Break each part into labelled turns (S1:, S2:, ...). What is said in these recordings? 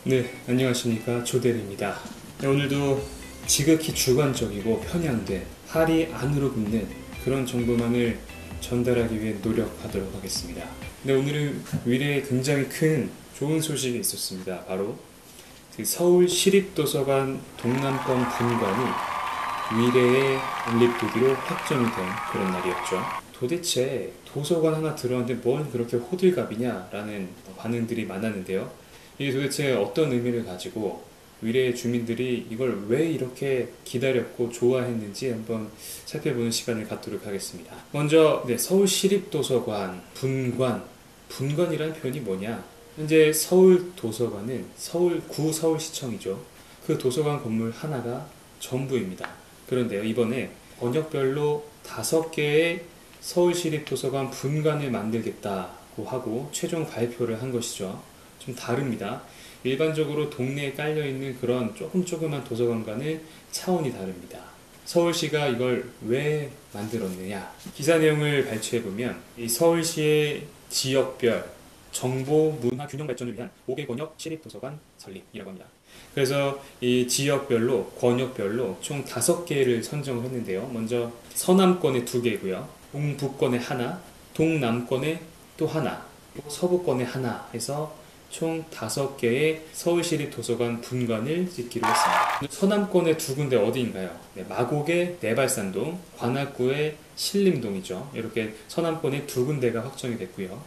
S1: 네, 안녕하십니까. 조대리입니다. 네, 오늘도 지극히 주관적이고 편향된 팔이 안으로 굽는 그런 정보만을 전달하기 위해 노력하도록 하겠습니다. 네, 오늘은 위례에 굉장히 큰 좋은 소식이 있었습니다. 바로 서울시립도서관 동남권 분관이 위례에 연립되기로 확정이 된 그런 날이었죠. 도대체 도서관 하나 들어왔는데 뭔 그렇게 호들갑이냐라는 반응들이 많았는데요. 이게 도대체 어떤 의미를 가지고 위례의 주민들이 이걸 왜 이렇게 기다렸고 좋아했는지 한번 살펴보는 시간을 갖도록 하겠습니다. 먼저 서울시립도서관 분관이라는 표현이 뭐냐? 현재 서울도서관은 서울시청이죠. 그 도서관 건물 하나가 전부입니다. 그런데요, 이번에 번역별로 5개의 서울시립도서관 분관을 만들겠다고 하고 최종 발표를 한 것이죠. 좀 다릅니다. 일반적으로 동네에 깔려있는 그런 조그만 도서관과는 차원이 다릅니다. 서울시가 이걸 왜 만들었느냐? 기사 내용을 발췌해보면 이 서울시의 지역별 정보 문화 균형 발전을 위한 5개 권역 시립도서관 설립이라고 합니다. 그래서 이 지역별로 권역별로 총 5개를 선정을 했는데요. 먼저 서남권에 2개고요. 동북권에 하나, 동남권에 또 하나, 서부권에 하나 해서 총 5개의 서울시립도서관 분관을 짓기로 했습니다. 서남권의 2군데 어디인가요? 마곡의 내발산동, 관악구의 신림동이죠. 이렇게 서남권의 2군데가 확정이 됐고요.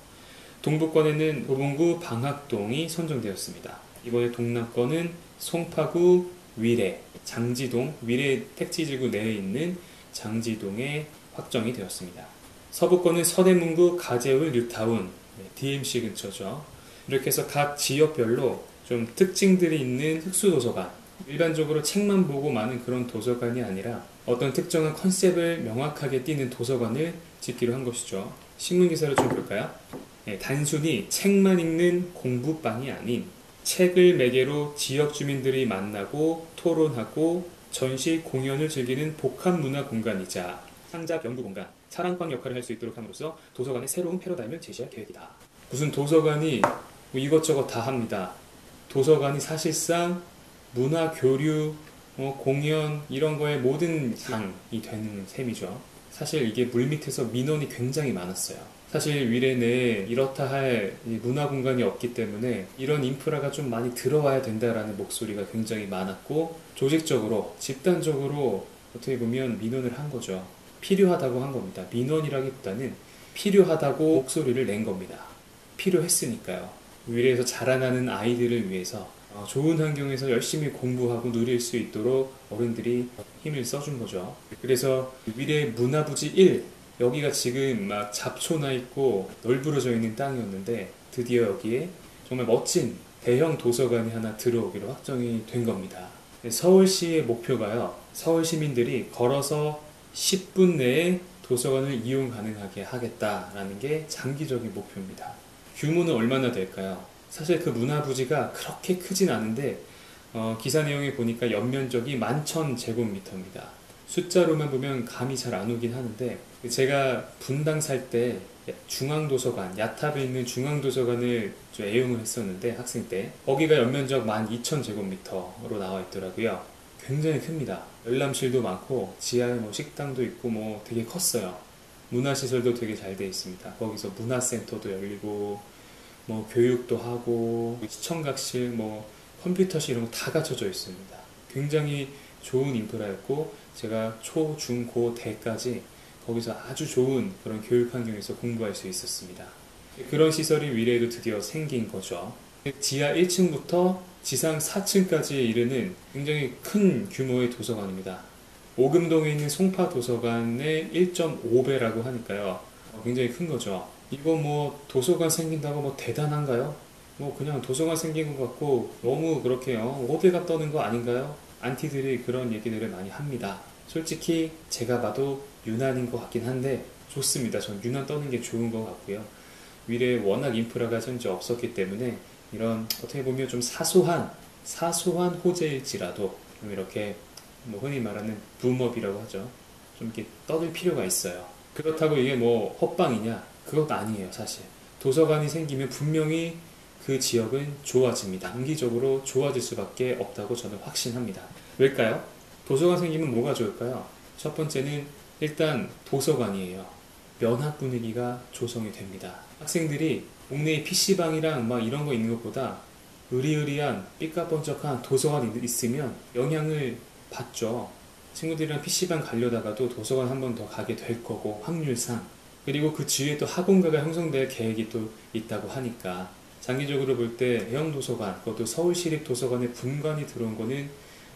S1: 동북권에는 도봉구 방학동이 선정되었습니다. 이번에 동남권은 송파구 위례, 장지동, 위례 택지지구 내에 있는 장지동에 확정이 되었습니다. 서부권은 서대문구 가재울 뉴타운, DMC 근처죠. 이렇게 해서 각 지역별로 좀 특징들이 있는 특수도서관, 일반적으로 책만 보고 많은 그런 도서관이 아니라 어떤 특정한 컨셉을 명확하게 띠는 도서관을 짓기로 한 것이죠. 신문기사를 좀 볼까요? 단순히 책만 읽는 공부방이 아닌 책을 매개로 지역 주민들이 만나고 토론하고 전시 공연을 즐기는 복합문화 공간이자 창작 연구 공간, 사랑방 역할을 할 수 있도록 함으로써 도서관의 새로운 패러다임을 제시할 계획이다. 무슨 도서관이 이것저것 다 합니다. 도서관이 사실상 문화 교류, 공연 이런 거에 모든 장이 되는 셈이죠. 사실 이게 물밑에서 민원이 굉장히 많았어요. 사실 위례 내에 이렇다 할 문화 공간이 없기 때문에 이런 인프라가 좀 많이 들어와야 된다라는 목소리가 굉장히 많았고, 조직적으로 집단적으로 어떻게 보면 민원을 한 거죠. 필요하다고 한 겁니다. 민원이라기보다는 필요하다고 목소리를 낸 겁니다. 필요했으니까요. 위례에서 자라나는 아이들을 위해서 좋은 환경에서 열심히 공부하고 누릴 수 있도록 어른들이 힘을 써준 거죠. 그래서 위례 문화부지 1, 여기가 지금 막 잡초나 있고 널브러져 있는 땅이었는데 드디어 여기에 정말 멋진 대형 도서관이 하나 들어오기로 확정이 된 겁니다. 서울시의 목표가요, 서울 시민들이 걸어서 10분 내에 도서관을 이용 가능하게 하겠다라는 게 장기적인 목표입니다. 규모는 얼마나 될까요? 사실 그 문화부지가 그렇게 크진 않은데 기사 내용에 보니까 연면적이 11,000제곱미터입니다. 숫자로만 보면 감이 잘 안 오긴 하는데, 제가 분당 살 때 중앙도서관, 야탑에 있는 중앙도서관을 좀 애용을 했었는데 학생 때 거기가 연면적 12,000제곱미터로 나와 있더라고요. 굉장히 큽니다. 열람실도 많고 지하에 식당도 있고 되게 컸어요. 문화시설도 되게 잘 되어 있습니다. 거기서 문화센터도 열리고 교육도 하고 시청각실, 컴퓨터실 이런 거 다 갖춰져 있습니다. 굉장히 좋은 인프라였고, 제가 초, 중, 고, 대까지 거기서 아주 좋은 그런 교육 환경에서 공부할 수 있었습니다. 그런 시설이 위례에도 드디어 생긴 거죠. 지하 1층부터 지상 4층까지 이르는 굉장히 큰 규모의 도서관입니다. 오금동에 있는 송파도서관의 1.5배라고 하니까요. 굉장히 큰 거죠. 이거 도서관 생긴다고 대단한가요? 그냥 도서관 생긴 것 같고 너무 그렇게 호들갑 떠는 거 아닌가요? 안티들이 그런 얘기들을 많이 합니다. 솔직히 제가 봐도 유난인 것 같긴 한데 좋습니다. 전 유난 떠는 게 좋은 것 같고요. 위례에 워낙 인프라가 현재 없었기 때문에 이런 어떻게 보면 좀 사소한 호재일지라도 좀 이렇게 흔히 말하는 붐업이라고 하죠. 좀 이렇게 떠들 필요가 있어요. 그렇다고 이게 헛방이냐? 그것도 아니에요, 사실. 도서관이 생기면 분명히 그 지역은 좋아집니다. 단기적으로 좋아질 수밖에 없다고 저는 확신합니다. 왜일까요? 도서관 생기면 뭐가 좋을까요? 첫 번째는 일단 도서관이에요. 면학 분위기가 조성이 됩니다. 학생들이 동네에 PC방이랑 막 이런 거 있는 것보다 으리으리한 삐까번쩍한 도서관이 있으면 영향을 받죠. 친구들이랑 PC방 가려다가도 도서관 한 번 더 가게 될 거고, 확률상. 그리고 그 주위에 또 학원가가 형성될 계획이 또 있다고 하니까 장기적으로 볼 때 대형도서관, 그것도 서울시립도서관의 분관이 들어온 거는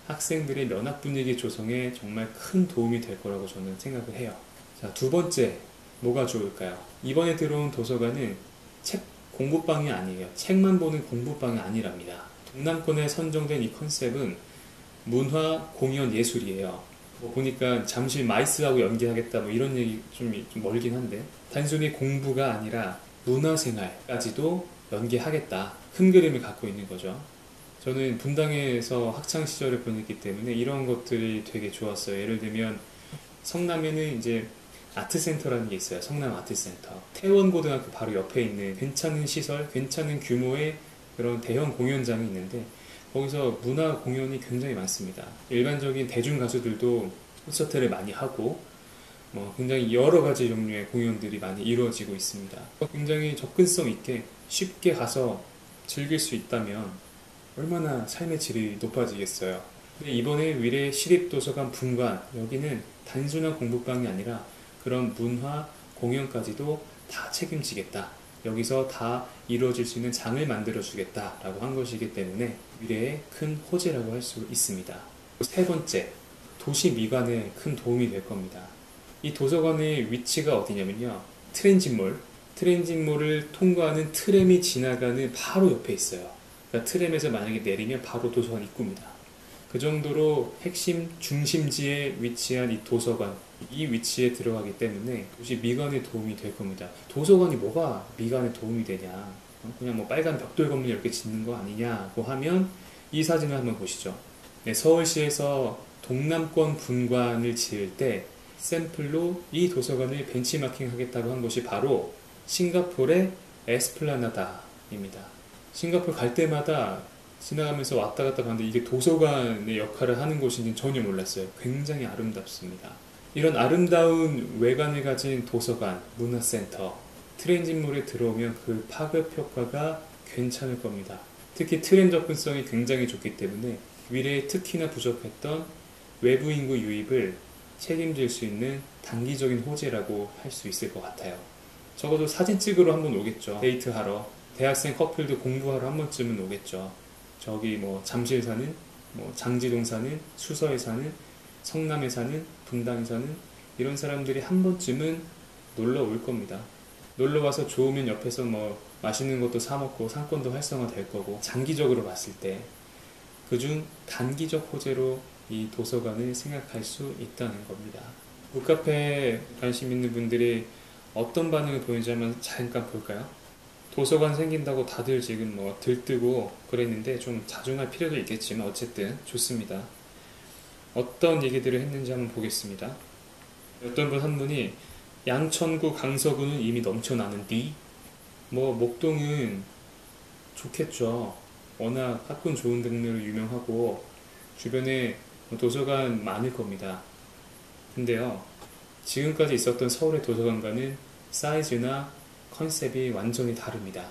S1: 학생들의 면학 분위기 조성에 정말 큰 도움이 될 거라고 저는 생각을 해요. 자, 두 번째, 뭐가 좋을까요? 이번에 들어온 도서관은 책 공부방이 아니에요. 책만 보는 공부방이 아니랍니다. 동남권에 선정된 이 컨셉은 문화, 공연, 예술이에요. 보니까 잠실 마이스하고 연계하겠다 뭐 이런 얘기 좀 멀긴 한데, 단순히 공부가 아니라 문화생활까지도 연계하겠다, 큰 그림을 갖고 있는 거죠. 저는 분당에서 학창시절을 보냈기 때문에 이런 것들이 되게 좋았어요. 예를 들면 성남에는 이제 아트센터라는 게 있어요. 성남 아트센터. 태원고등학교 바로 옆에 있는 괜찮은 시설, 괜찮은 규모의 그런 대형 공연장이 있는데 거기서 문화 공연이 굉장히 많습니다. 일반적인 대중 가수들도 콘서트를 많이 하고 굉장히 여러 가지 종류의 공연들이 많이 이루어지고 있습니다. 굉장히 접근성 있게 쉽게 가서 즐길 수 있다면 얼마나 삶의 질이 높아지겠어요. 근데 이번에 위례 시립도서관 분관, 여기는 단순한 공부방이 아니라 그런 문화, 공연까지도 다 책임지겠다. 여기서 다 이루어질 수 있는 장을 만들어주겠다 라고 한 것이기 때문에 미래의 큰 호재라고 할 수 있습니다. 세 번째, 도시 미관에 큰 도움이 될 겁니다. 이 도서관의 위치가 어디냐면요, 트랜짓몰을 통과하는 트램이 지나가는 바로 옆에 있어요. 그러니까 트램에서 만약에 내리면 바로 도서관 입구입니다. 그 정도로 핵심 중심지에 위치한 이 도서관, 이 위치에 들어가기 때문에 도시 미관에 도움이 될 겁니다. 도서관이 뭐가 미관에 도움이 되냐, 그냥 뭐 빨간 벽돌 건물 이렇게 짓는 거 아니냐고 하면 이 사진을 한번 보시죠. 네, 서울시에서 동남권 분관을 지을 때 샘플로 이 도서관을 벤치마킹 하겠다고 한 것이 바로 싱가포르의 에스플라나다입니다. 싱가포르 갈 때마다 지나가면서 왔다 갔다 봤는데 이게 도서관의 역할을 하는 곳인지는 전혀 몰랐어요. 굉장히 아름답습니다. 이런 아름다운 외관을 가진 도서관, 문화센터, 트랜짓몰에 들어오면 그 파급 효과가 괜찮을 겁니다. 특히 트램 접근성이 굉장히 좋기 때문에 미래에 특히나 부족했던 외부 인구 유입을 책임질 수 있는 단기적인 호재라고 할 수 있을 것 같아요. 적어도 사진 찍으러 한번 오겠죠. 데이트하러. 대학생 커플도 공부하러 한 번쯤은 오겠죠. 저기 뭐 잠실 사는, 뭐 장지동 사는, 수서에 사는, 성남에 사는, 분당에 사는 이런 사람들이 한 번쯤은 놀러 올 겁니다. 놀러 와서 좋으면 옆에서 뭐 맛있는 것도 사 먹고 상권도 활성화 될 거고, 장기적으로 봤을 때 그중 단기적 호재로 이 도서관을 생각할 수 있다는 겁니다. 북카페에 관심 있는 분들이 어떤 반응을 보이는지 한번 잠깐 볼까요? 도서관 생긴다고 다들 지금 뭐 들뜨고 그랬는데 좀 자중할 필요도 있겠지만 어쨌든 좋습니다. 어떤 얘기들을 했는지 한번 보겠습니다. 어떤 분 한 분이 양천구 강서구는 이미 넘쳐나는디, 뭐 목동은 좋겠죠. 워낙 학군 좋은 동네로 유명하고 주변에 도서관 많을 겁니다. 근데요, 지금까지 있었던 서울의 도서관과는 사이즈나 컨셉이 완전히 다릅니다.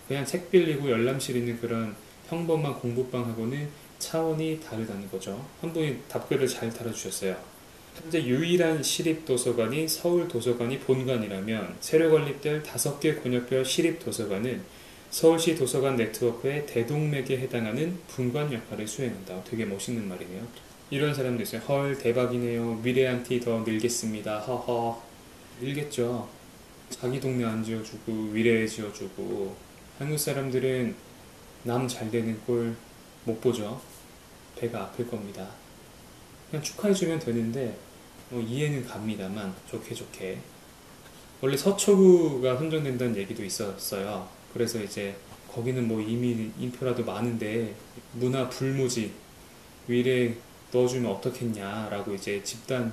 S1: 그냥 책 빌리고 열람실 있는 그런 평범한 공부방하고는 차원이 다르다는 거죠. 한 분이 답글을 잘 달아주셨어요. 현재 유일한 시립도서관이 서울도서관이 본관이라면 새로 건립될 5개 권역별 시립도서관은 서울시 도서관 네트워크의 대동맥에 해당하는 분관 역할을 수행한다. 되게 멋있는 말이네요. 이런 사람도 있어요. 헐, 대박이네요. 미래한테 더 늘겠습니다. 허허. 늘겠죠. 자기 동네 안 지어주고 위례에 지어주고. 한국 사람들은 남 잘 되는 꼴 못 보죠. 배가 아플 겁니다. 그냥 축하해주면 되는데 이해는 갑니다만 좋게. 원래 서초구가 선정된다는 얘기도 있었어요. 그래서 이제 거기는 뭐 이미 인프라도 많은데 문화 불모지 위례 넣어주면 어떻겠냐라고 이제 집단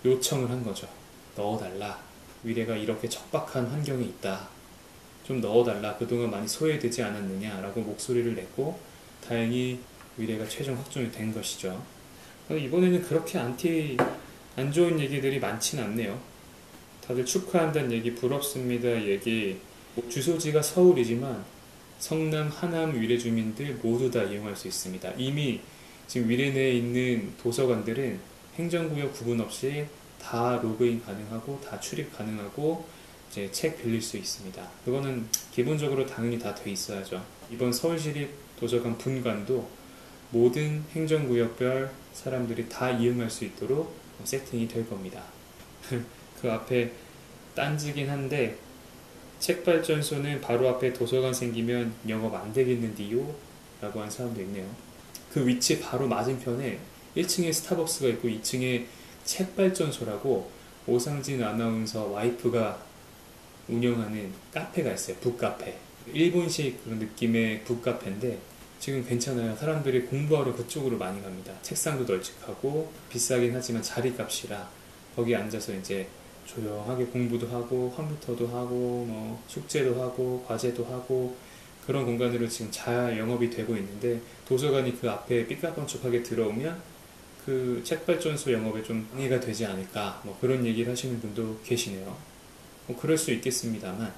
S1: 요청을 한 거죠. 넣어달라. 위례가 이렇게 척박한 환경에 있다. 좀 넣어달라, 그동안 많이 소외되지 않았느냐라고 목소리를 냈고 다행히 위례가 최종 확정이 된 것이죠. 이번에는 그렇게 안 좋은 얘기들이 많진 않네요. 다들 축하한다는 얘기, 부럽습니다 얘기, 주소지가 서울이지만 성남, 하남 위례 주민들 모두 다 이용할 수 있습니다. 이미 지금 위례 내에 있는 도서관들은 행정구역 구분 없이 다 로그인 가능하고 다 출입 가능하고 이제 책 빌릴 수 있습니다. 그거는 기본적으로 당연히 다 돼 있어야죠. 이번 서울시립도서관 분관도 모든 행정구역별 사람들이 다 이용할 수 있도록 세팅이 될 겁니다. 그 앞에 딴지긴 한데 책발전소는 바로 앞에 도서관 생기면 영업 안 되겠는디요? 라고 한 사람도 있네요. 그 위치 바로 맞은편에 1층에 스타벅스가 있고 2층에 책발전소라고 오상진 아나운서 와이프가 운영하는 카페가 있어요. 북카페. 일본식 그런 느낌의 북카페인데 지금 괜찮아요. 사람들이 공부하러 그쪽으로 많이 갑니다. 책상도 널찍하고 비싸긴 하지만 자리값이라 거기 앉아서 이제 조용하게 공부도 하고 컴퓨터도 하고 뭐 숙제도 하고 과제도 하고 그런 공간으로 지금 잘 영업이 되고 있는데 도서관이 그 앞에 삐까뻔쩍하게 들어오면 그 책발전소 영업에 좀 방해가 되지 않을까 뭐 그런 얘기를 하시는 분도 계시네요. 뭐 그럴 수 있겠습니다만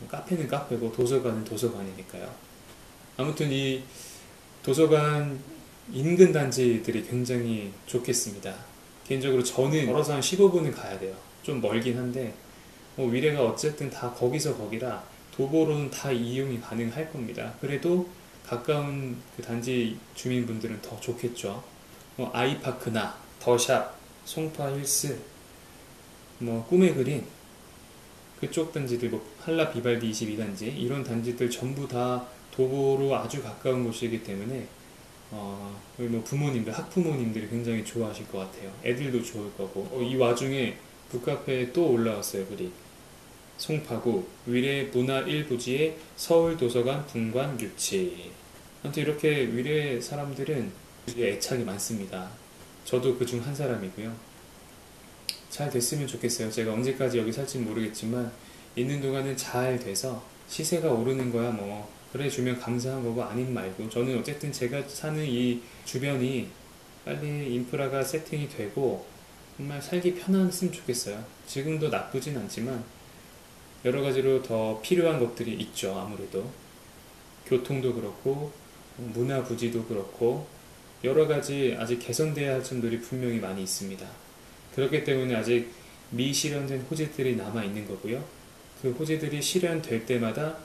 S1: 카페는 카페고 도서관은 도서관이니까요. 아무튼 이 도서관 인근 단지들이 굉장히 좋겠습니다. 개인적으로 저는 걸어서 한 15분은 가야 돼요. 좀 멀긴 한데 뭐 위례가 어쨌든 다 거기서 거기라 도보로는 다 이용이 가능할 겁니다. 그래도 가까운 그 단지 주민분들은 더 좋겠죠. 뭐 아이파크나 더샵, 송파힐스, 뭐 꿈의 그린 그쪽 단지들, 뭐 한라 비발디 22단지 이런 단지들 전부 다 도보로 아주 가까운 곳이기 때문에 뭐 부모님들, 학부모님들이 굉장히 좋아하실 것 같아요. 애들도 좋을 거고. 이 와중에 북카페에 또 올라왔어요. 글이 송파구 위례 문화 1부지에 서울도서관 분관 유치. 아무튼 이렇게 위례 사람들은 애착이 많습니다. 저도 그중 한 사람이고요. 잘 됐으면 좋겠어요. 제가 언제까지 여기 살지는 모르겠지만 있는 동안은 잘 돼서 시세가 오르는 거야 뭐 그래 주면 감사한 거고 아닌 말고 저는 어쨌든 제가 사는 이 주변이 빨리 인프라가 세팅이 되고 정말 살기 편했으면 좋겠어요. 지금도 나쁘진 않지만 여러 가지로 더 필요한 것들이 있죠. 아무래도 교통도 그렇고 문화 부지도 그렇고 여러 가지 아직 개선돼야 할 점들이 분명히 많이 있습니다. 그렇기 때문에 아직 미실현된 호재들이 남아 있는 거고요. 그 호재들이 실현될 때마다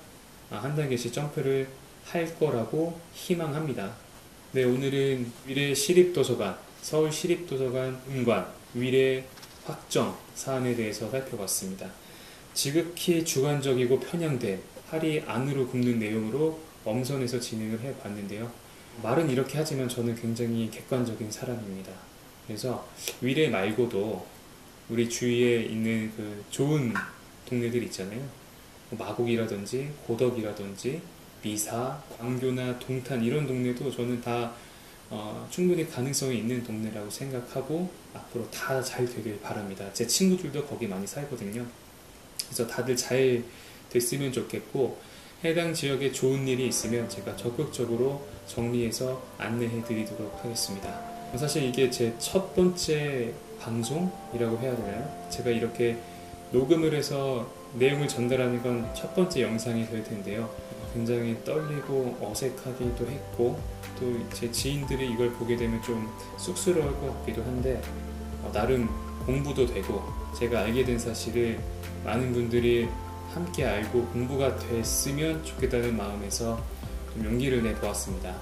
S1: 한 단계씩 점프를 할 거라고 희망합니다. 네, 오늘은 위례 시립도서관, 서울시립도서관 분관, 위례 확정 사안에 대해서 살펴봤습니다. 지극히 주관적이고 편향된 팔이 안으로 굽는 내용으로 엄선해서 진행을 해봤는데요. 말은 이렇게 하지만 저는 굉장히 객관적인 사람입니다. 그래서 위례 말고도 우리 주위에 있는 그 좋은 동네들 있잖아요. 마곡이라든지 고덕이라든지 미사, 광교나 동탄 이런 동네도 저는 다 충분히 가능성이 있는 동네라고 생각하고 앞으로 다 잘 되길 바랍니다. 제 친구들도 거기 많이 살거든요. 그래서 다들 잘 됐으면 좋겠고 해당 지역에 좋은 일이 있으면 제가 적극적으로 정리해서 안내해 드리도록 하겠습니다. 사실 이게 제 첫 번째 방송이라고 해야 되나요? 제가 이렇게 녹음을 해서 내용을 전달하는 건 첫 번째 영상이 될 텐데요. 굉장히 떨리고 어색하기도 했고 또 제 지인들이 이걸 보게 되면 좀 쑥스러울 것 같기도 한데 나름 공부도 되고 제가 알게 된 사실을 많은 분들이 함께 알고 공부가 됐으면 좋겠다는 마음에서 좀 용기를 내보았습니다.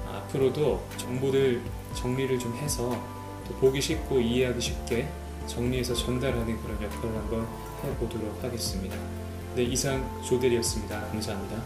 S1: 앞으로도 정보들 정리를 좀 해서 또 보기 쉽고 이해하기 쉽게 정리해서 전달하는 그런 역할을 한번 해보도록 하겠습니다. 네, 이상 조대리였습니다. 감사합니다.